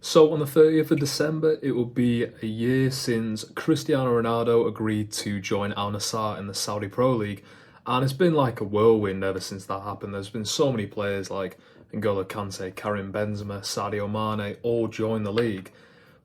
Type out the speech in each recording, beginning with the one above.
So on the 30th of December, it will be a year since Cristiano Ronaldo agreed to join Al Nassr in the Saudi Pro League. And it's been like a whirlwind ever since that happened. There's been so many players like N'Golo Kante, Karim Benzema, Sadio Mane all join the league.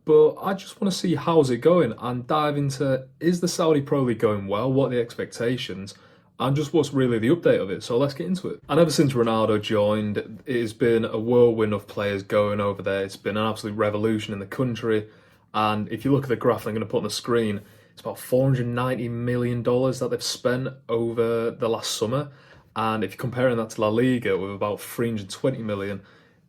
But I just want to see how's it going and dive into, is the Saudi Pro League going well? What are the expectations? And just what's really the update of it. So let's get into it. And ever since Ronaldo joined, it has been a whirlwind of players going over there. It's been an absolute revolution in the country. And if you look at the graph I'm going to put on the screen, it's about $490 million that they've spent over the last summer. And if you're comparing that to La Liga with about 320 million,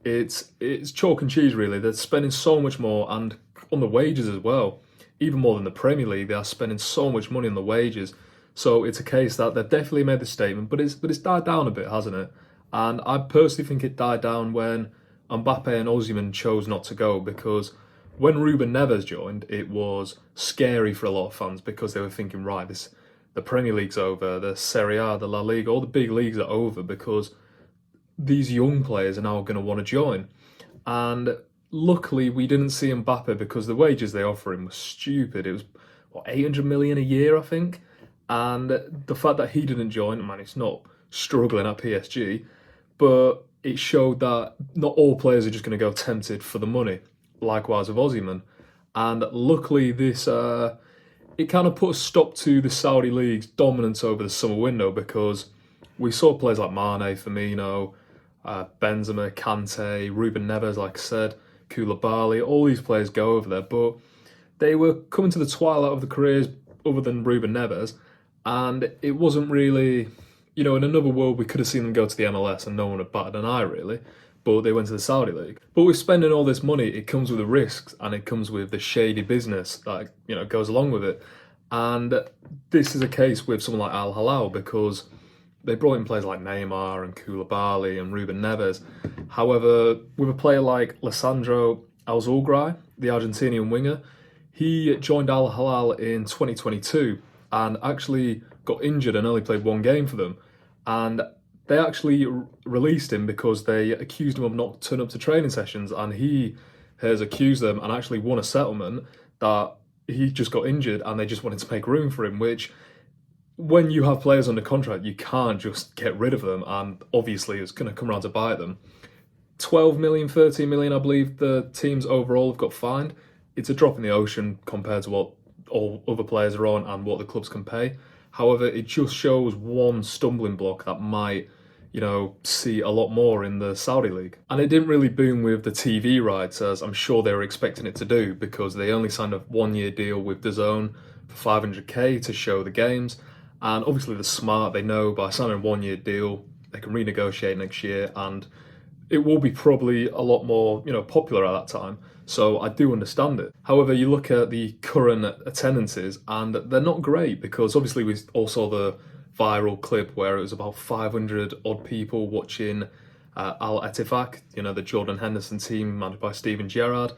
it's chalk and cheese really. They're spending so much more, and on the wages as well. Even more than the Premier League, they are spending so much money on the wages. So it's a case that they've definitely made the statement, but it's died down a bit, hasn't it? And I personally think it died down when Mbappe and Osimhen chose not to go, because when Ruben Neves joined, it was scary for a lot of fans because they were thinking, right, the Premier League's over, the Serie A, the La Liga, all the big leagues are over because these young players are now going to want to join. And luckily, we didn't see Mbappe because the wages they offer him was stupid. It was, 800 million a year, I think. And the fact that he didn't join, man, it's not struggling at PSG, but it showed that not all players are just going to go tempted for the money. Likewise with Osimhen. And luckily, this it kind of put a stop to the Saudi League's dominance over the summer window, because we saw players like Mane, Firmino, Benzema, Kante, Ruben Neves, like I said, Koulibaly, all these players go over there, but they were coming to the twilight of the careers other than Ruben Neves. And it wasn't really, in another world, we could have seen them go to the MLS and no one had batted an eye, really. But they went to the Saudi League. But with spending all this money, it comes with the risks and it comes with the shady business that, goes along with it. And this is a case with someone like Al Hilal, because they brought in players like Neymar and Koulibaly and Ruben Neves. However, with a player like Lisandro Alzolgrai, the Argentinian winger, he joined Al Hilal in 2022 and actually got injured and only played one game for them. And they actually released him because they accused him of not turning up to training sessions, and he has accused them and actually won a settlement that he just got injured and they just wanted to make room for him, which when you have players under contract, you can't just get rid of them, and obviously it's going to come around to bite them. 12 million, 13 million, I believe the teams overall have got fined. It's a drop in the ocean compared to what all other players are on and what the clubs can pay. However, it just shows one stumbling block that might, see a lot more in the Saudi League. And it didn't really boom with the TV rights, as I'm sure they were expecting it to do, because they only signed a 1-year deal with DAZN for 500k to show the games. And obviously they're smart, they know by signing a 1-year deal, they can renegotiate next year, and it will be probably a lot more, popular at that time. So I do understand it. However, you look at the current attendances and they're not great, because obviously we all saw the viral clip where it was about 500 odd people watching Al Ettifaq, the Jordan Henderson team managed by Steven Gerrard.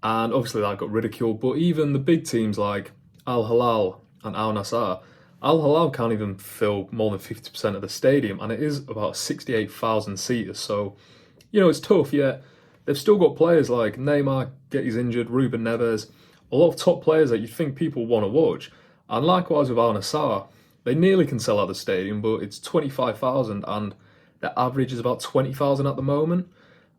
And obviously that got ridiculed, but even the big teams like Al Hilal and Al Nassr, Al Hilal can't even fill more than 50% of the stadium, and it is about 68,000 seaters. So, it's tough, yet they've still got players like Neymar, he's injured, Ruben Neves, a lot of top players that you think people want to watch. And likewise with Al Nassr, they nearly can sell out the stadium, but it's 25,000 and the average is about 20,000 at the moment.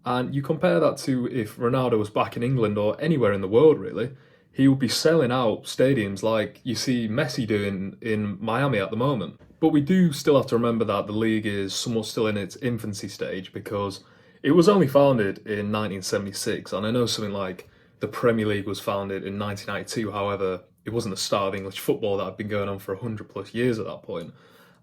And you compare that to if Ronaldo was back in England or anywhere in the world really, he would be selling out stadiums like you see Messi doing in Miami at the moment. But we do still have to remember that the league is somewhat still in its infancy stage, because it was only founded in 1976, and I know something like the Premier League was founded in 1992. However, it wasn't the start of English football that had been going on for 100 plus years at that point.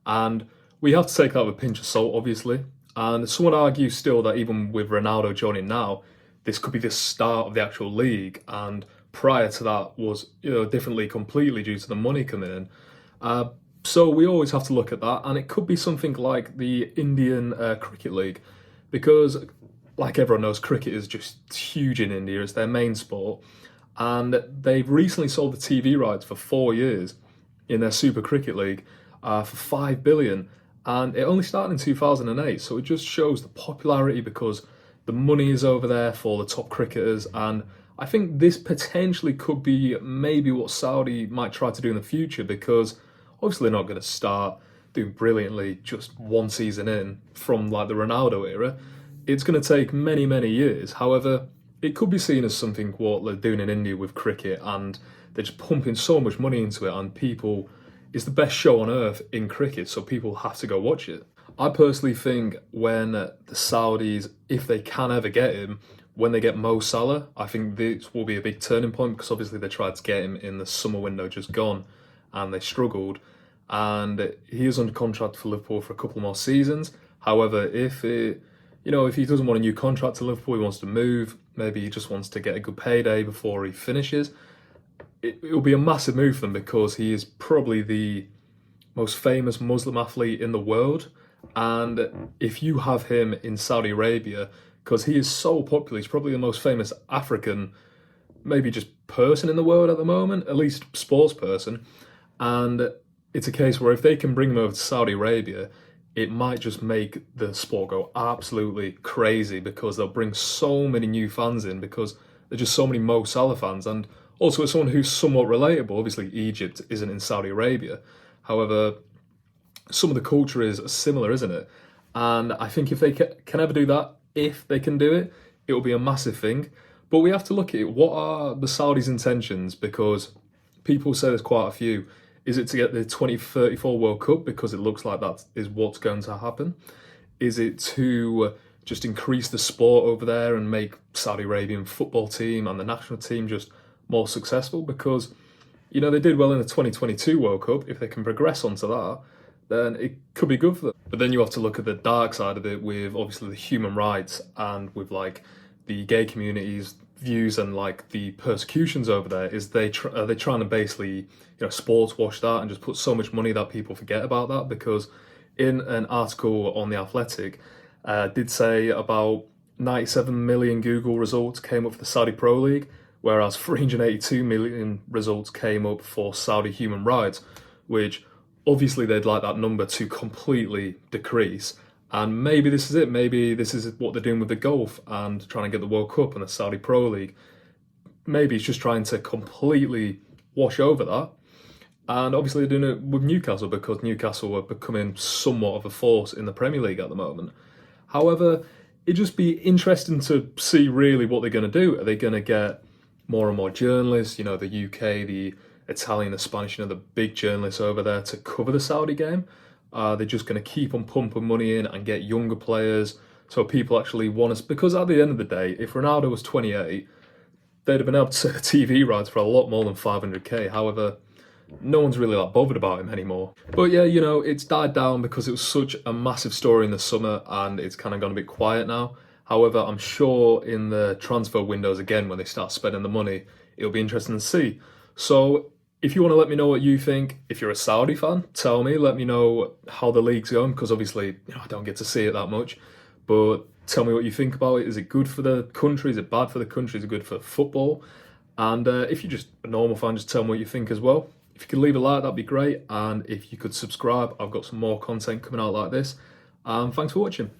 And we have to take that with a pinch of salt, obviously. And some would argue still that even with Ronaldo joining now, this could be the start of the actual league. And prior to that was, a different league completely due to the money coming in. So we always have to look at that. And it could be something like the Indian Cricket League, because like everyone knows, cricket is just huge in India. It's their main sport. And they've recently sold the TV rights for 4 years in their Super Cricket League for 5 billion. And it only started in 2008. So it just shows the popularity, because The money is over there for the top cricketers, and I think this potentially could be maybe what Saudi might try to do in the future, because obviously they're not going to start doing brilliantly just one season in from like the Ronaldo era. It's going to take many, many years. However, it could be seen as something what they're doing in India with cricket, and they're just pumping so much money into it, and people, it's the best show on earth in cricket, so people have to go watch it. I personally think when the Saudis, if they can ever get him, when they get Mo Salah, I think this will be a big turning point, because obviously they tried to get him in the summer window just gone and they struggled. And he is under contract for Liverpool for a couple more seasons. However, if he doesn't want a new contract to Liverpool, he wants to move, maybe he just wants to get a good payday before he finishes, it will be a massive move for them, because he is probably the most famous Muslim athlete in the world. And if you have him in Saudi Arabia, because he is so popular, he's probably the most famous African, maybe just person in the world at the moment, at least sports person. And it's a case where if they can bring him over to Saudi Arabia, it might just make the sport go absolutely crazy, because they'll bring so many new fans in, because there's just so many Mo Salah fans. And also, as someone who's somewhat relatable, obviously Egypt isn't in Saudi Arabia. However, some of the culture is similar, isn't it? And I think if they can ever do that, if they can do it, it will be a massive thing. But we have to look at it. What are the Saudis' intentions? Because people say there's quite a few. Is it to get the 2034 World Cup, because it looks like that is what's going to happen? Is it to just increase the sport over there and make Saudi Arabian football team and the national team just more successful? Because, they did well in the 2022 World Cup. If they can progress onto that, then it could be good for them. But then you have to look at the dark side of it, with obviously the human rights and with like the gay community's views and like the persecutions over there. Is are they trying to basically sports wash that and just put so much money that people forget about that? Because in an article on The Athletic, did say about 97 million Google results came up for the Saudi Pro League, whereas 382 million results came up for Saudi human rights, which obviously they'd like that number to completely decrease. And maybe this is it. Maybe this is what they're doing with the golf and trying to get the World Cup and the Saudi Pro League. Maybe it's just trying to completely wash over that. And obviously they're doing it with Newcastle, because Newcastle are becoming somewhat of a force in the Premier League at the moment. However, it'd just be interesting to see really what they're going to do. Are they going to get more and more journalists, the UK, the Italian, the Spanish, the big journalists over there to cover the Saudi game? They're just going to keep on pumping money in and get younger players, so people actually want us. Because at the end of the day, if Ronaldo was 28, they'd have been able to TV rights for a lot more than 500k. However, no one's really that bothered about him anymore. But yeah, it's died down because it was such a massive story in the summer, and it's kind of gone a bit quiet now. However, I'm sure in the transfer windows again, when they start spending the money, it'll be interesting to see. So if you want to let me know what you think, if you're a Saudi fan, tell me, let me know how the league's going, because obviously, I don't get to see it that much. But tell me what you think about it. Is it good for the country? Is it bad for the country? Is it good for football? And if you're just a normal fan, just tell me what you think as well. If you could leave a like, that'd be great. And if you could subscribe, I've got some more content coming out like this. Thanks for watching.